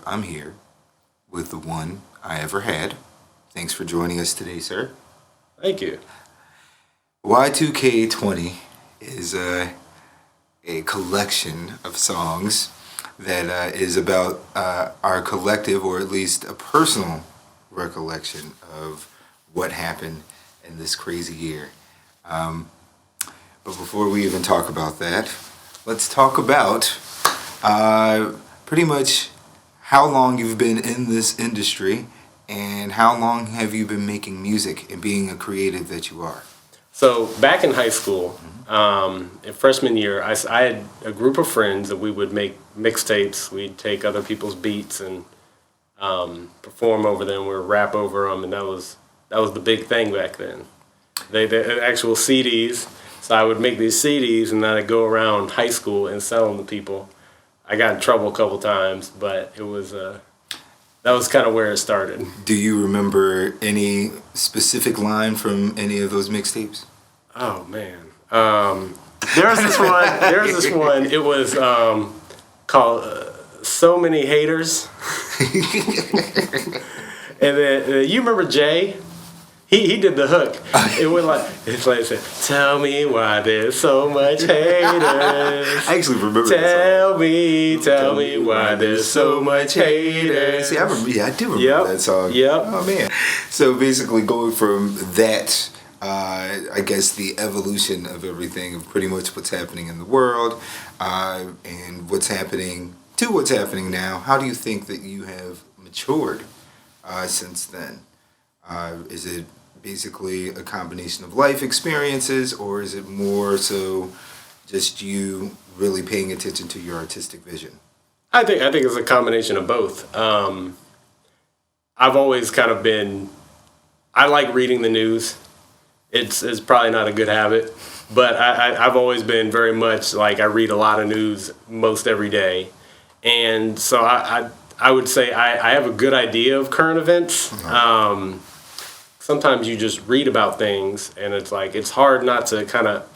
I'm here with the one I ever had. Thanks for joining us today, sir. Thank you. Y2K20 is a collection of songs that is about our collective, or at least a personal recollection of what happened in this crazy year. But before we even talk about that, let's talk about pretty much how long you've been in this industry and how long have you been making music and being a creative that you are. So back in high school, in freshman year, I had a group of friends that we would make mixtapes. We'd take other people's beats and perform over them. We'd rap over them, and that was the big thing back then. They actual CDs. So I would make these CDs, and then I'd go around high school and sell them to people. I got in trouble a couple times, but it was that was kind of where it started. Do you remember any specific line from any of those mixtapes? Oh man, there's this one. There's this one. It was called "So Many Haters," and then you remember Jay? He did the hook. It went like it said, "Tell me why there's so much haters." I actually remember Tell me why there's so much haters. See, I do remember that song. Yep. Oh man. So basically, going from that, I guess the evolution of everything, of pretty much what's happening in the world, and what's happening now. How do you think that you have matured since then? Is it basically a combination of life experiences, or is it more so just you really paying attention to your artistic vision? I think it's a combination of both. I've always kind of been. I like reading the news. It's probably not a good habit, but I've always been very much like I read a lot of news most every day, and so I would say I have a good idea of current events. Sometimes you just read about things, and it's hard not to kind of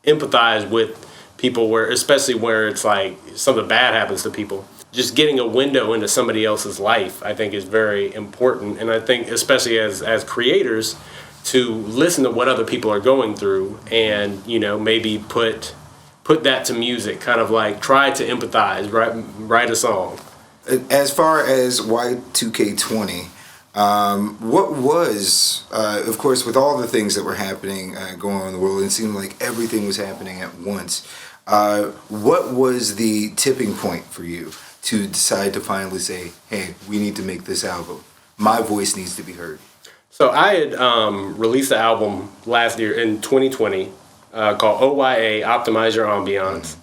empathize with people, especially where it's like something bad happens to people. Just getting a window into somebody else's life, I think, is very important, and I think especially as creators, to listen to what other people are going through, and maybe put that to music, kind of like try to empathize, write a song. As far as Y2K20, what was, of course, with all the things that were happening, going on in the world, it seemed like everything was happening at once. What was the tipping point for you to decide to finally say, hey, we need to make this album. My voice needs to be heard? So I had released the album last year in 2020 called OYA, Optimize Your Ambiance.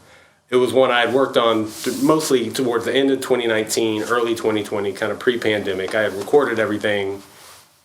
It was one I had worked on mostly towards the end of 2019, early 2020, kind of pre-pandemic. I had recorded everything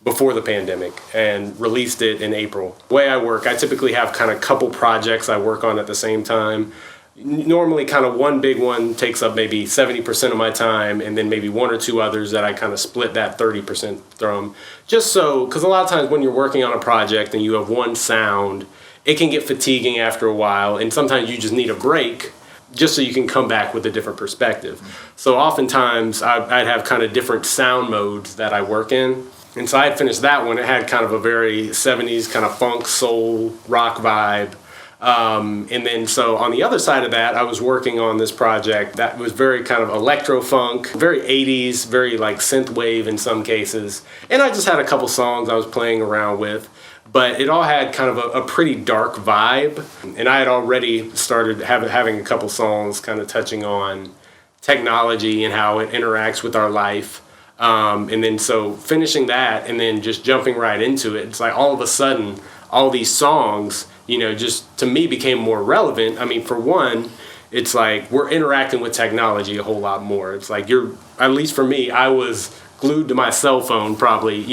before the pandemic and released it in April. The way I work, I typically have kind of couple projects I work on at the same time. Normally kind of one big one takes up maybe 70% of my time, and then maybe one or two others that I kind of split that 30% from. Just so, because a lot of times when you're working on a project and you have one sound, it can get fatiguing after a while, and sometimes you just need a break just so you can come back with a different perspective. So oftentimes I'd have kind of different sound modes that I work in. And so I had finished that one. It had kind of a very 70s kind of funk, soul, rock vibe. And then so on the other side of that, I was working on this project that was very kind of electro funk, very 80s, very like synth wave in some cases. And I just had a couple songs I was playing around with. But it all had kind of a pretty dark vibe. And I had already started having a couple songs kind of touching on technology and how it interacts with our life. And then so finishing that and then just jumping right into it, it's like all of a sudden, all these songs, just to me became more relevant. I mean, for one, it's like we're interacting with technology a whole lot more. It's like at least for me, I was glued to my cell phone probably,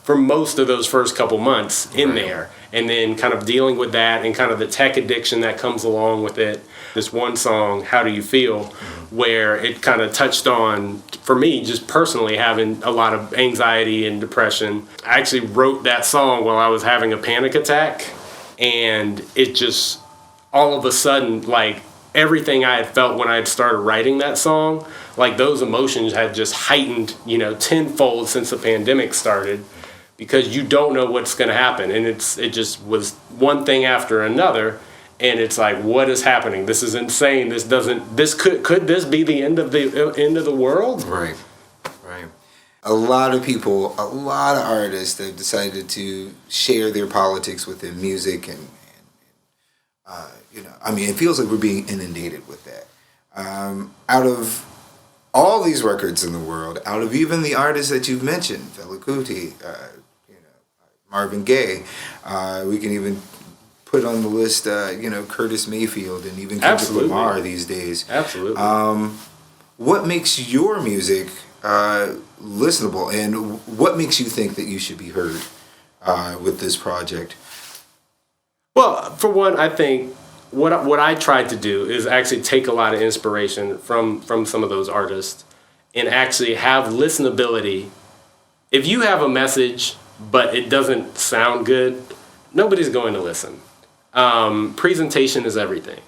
for most of those first couple months in there. And then kind of dealing with that and kind of the tech addiction that comes along with it. This one song, How Do You Feel, where it kind of touched on, for me, just personally having a lot of anxiety and depression. I actually wrote that song while I was having a panic attack. And it just, all of a sudden, like, everything I had felt when I had started writing that song, like those emotions had just heightened, tenfold since the pandemic started, because you don't know what's going to happen. And it just was one thing after another. And it's like, what is happening? This is insane. Could this be the end of the world? Right. A lot of people, a lot of artists have decided to share their politics within music, and it feels like we're being inundated with that. Out of all these records in the world, out of even the artists that you've mentioned, Fela Kuti, Marvin Gaye, we can even put on the list, Curtis Mayfield and even Kendrick Lamar these days. Absolutely. What makes your music listenable, and what makes you think that you should be heard with this project? Well, for one, I think what I tried to do is actually take a lot of inspiration from some of those artists and actually have listenability. If you have a message but it doesn't sound good, nobody's going to listen. Presentation is everything.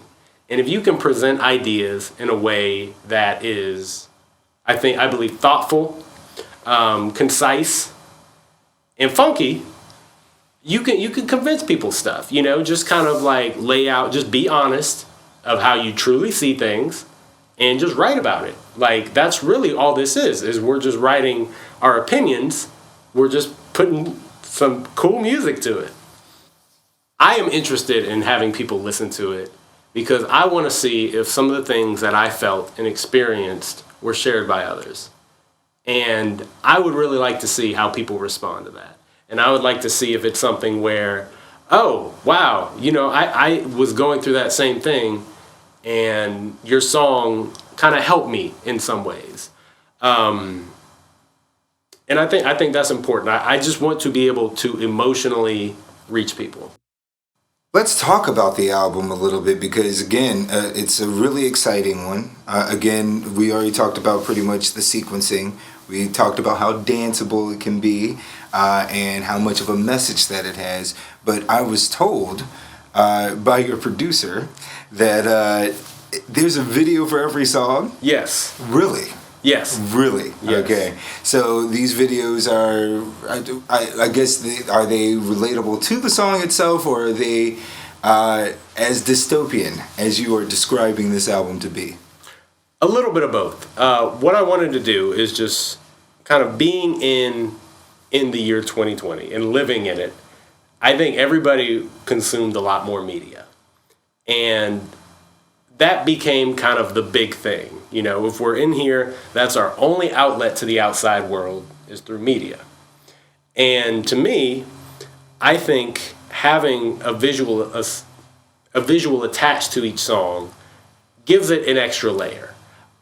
And if you can present ideas in a way that is, I believe, thoughtful, concise, and funky, you can convince people stuff, just kind of like lay out, just be honest of how you truly see things and just write about it. Like, that's really all this is we're just writing our opinions. We're just putting some cool music to it. I am interested in having people listen to it because I want to see if some of the things that I felt and experienced were shared by others. And I would really like to see how people respond to that. And I would like to see if it's something where, oh, wow, I was going through that same thing, and your song kind of helped me in some ways. And I think that's important. I just want to be able to emotionally reach people. Let's talk about the album a little bit, because again, it's a really exciting one. Again, we already talked about pretty much the sequencing. We talked about how danceable it can be, and how much of a message that it has. But I was told by your producer that there's a video for every song? Yes. Really? Yes. Really? Yes. Okay. So these videos are, I guess, are they relatable to the song itself, or are they as dystopian as you are describing this album to be? A little bit of both. What I wanted to do is just kind of being in the year 2020 and living in it. I think everybody consumed a lot more media. And that became kind of the big thing. If we're in here, that's our only outlet to the outside world is through media. And to me, I think having a visual attached to each song gives it an extra layer.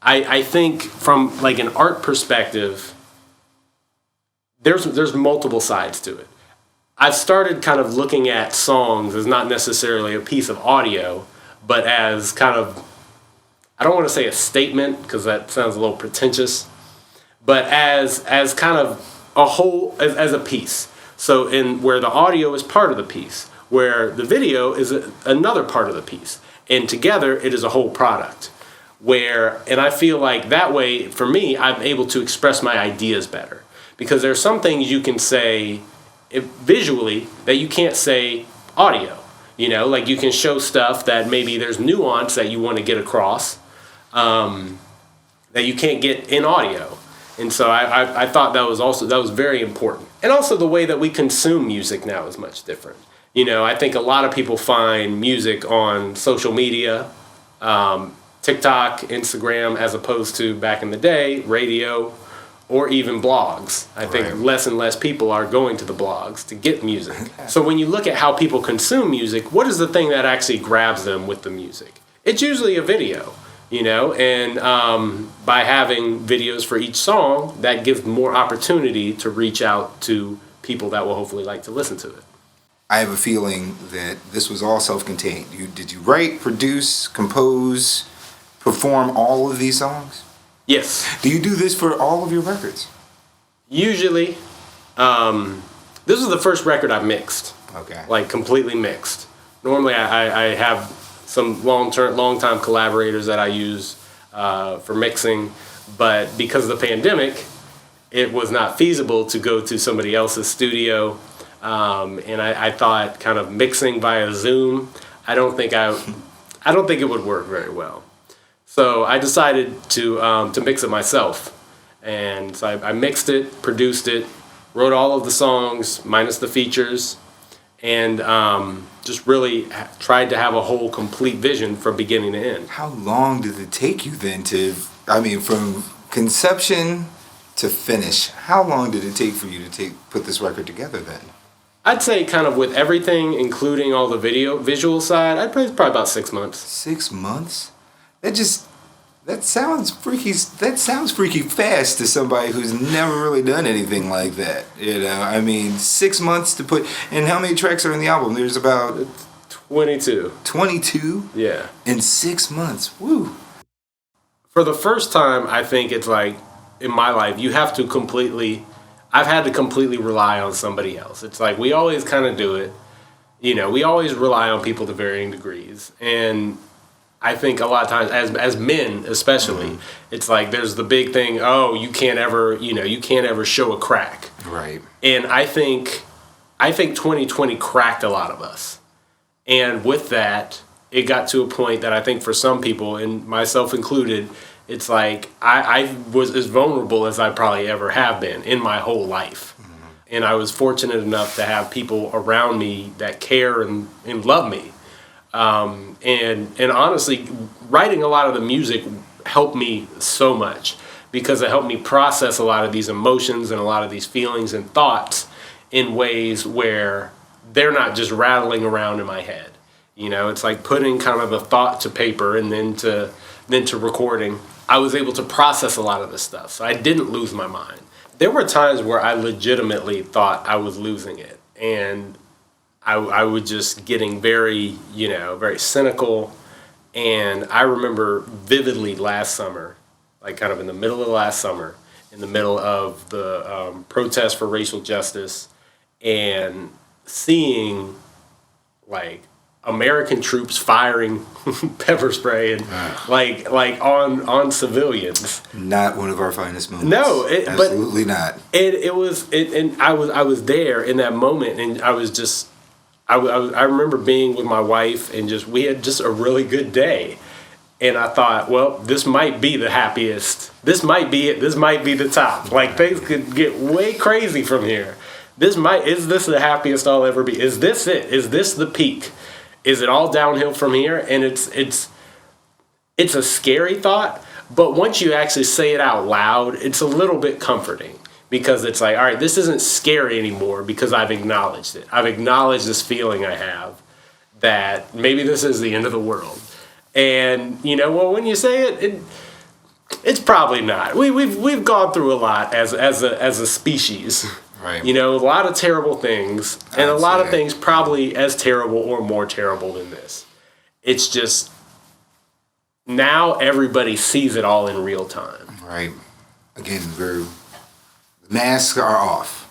I think from like an art perspective, there's multiple sides to it. I've started kind of looking at songs as not necessarily a piece of audio, but as kind of, I don't want to say a statement because that sounds a little pretentious, but as kind of a whole, as a piece. So in where the audio is part of the piece, where the video is another part of the piece, and together it is a whole product. And I feel like that way, for me, I'm able to express my ideas better. Because there are some things you can say visually that you can't say audio. Like you can show stuff that maybe there's nuance that you want to get across that you can't get in audio. And so I thought that was very important. And also the way that we consume music now is much different. I think a lot of people find music on social media, TikTok, Instagram, as opposed to back in the day, radio, or even blogs. I think less and less people are going to the blogs to get music. So when you look at how people consume music, what is the thing that actually grabs them with the music? It's usually a video, and by having videos for each song, that gives more opportunity to reach out to people that will hopefully like to listen to it. I have a feeling that this was all self-contained. Did you write, produce, compose, perform all of these songs? Yes. Do you do this for all of your records? Usually. This is the first record I've mixed. Okay. Like completely mixed. Normally I have some long time collaborators that I use for mixing. But because of the pandemic, it was not feasible to go to somebody else's studio. And I thought kind of mixing via Zoom, I don't think it would work very well. So I decided to mix it myself. And so I mixed it, produced it, wrote all of the songs minus the features, and just really tried to have a whole complete vision from beginning to end. How long did it take you then from conception to finish? How long did it take for you to put this record together then? I'd say kind of with everything, including all the visual side, I'd probably about 6 months. 6 months? That sounds freaky. That sounds freaky fast to somebody who's never really done anything like that. 6 months to put. And how many tracks are in the album? There's about 22. 22? Yeah. In 6 months. Woo. For the first time, I think it's like in my life, I've had to completely rely on somebody else. It's like we always kind of do it. We always rely on people to varying degrees. And I think a lot of times, as men especially, it's like there's the big thing, you can't ever show a crack. Right. And I think 2020 cracked a lot of us. And with that, it got to a point that I think for some people, and myself included, it's like I was as vulnerable as I probably ever have been in my whole life. Mm-hmm. And I was fortunate enough to have people around me that care and love me. And honestly, writing a lot of the music helped me so much because it helped me process a lot of these emotions and a lot of these feelings and thoughts in ways where they're not just rattling around in my head. It's like putting kind of a thought to paper and then to recording. I was able to process a lot of this stuff, so I didn't lose my mind. There were times where I legitimately thought I was losing it, and I was just getting very cynical. And I remember vividly last summer, like kind of in the middle of last summer, in the middle of the protest for racial justice, and seeing like American troops firing pepper spray and like on civilians. Not one of our finest moments. No, absolutely not. It was, and I was there in that moment, and I was just. I remember being with my wife and we had just a really good day. And I thought, well, this might be the happiest. This might be it. This might be the top. Like things could get way crazy from here. Is this the happiest I'll ever be? Is this it? Is this the peak? Is it all downhill from here? And it's a scary thought, but once you actually say it out loud, it's a little bit comforting. Because it's like, all right, this isn't scary anymore because I've acknowledged it. I've acknowledged this feeling I have that maybe this is the end of the world. And, when you say it's probably not. We've gone through a lot as a species. Right. A lot of terrible things, and a lot of things probably as terrible or more terrible than this. It's just now everybody sees it all in real time. Right. Again, masks are off.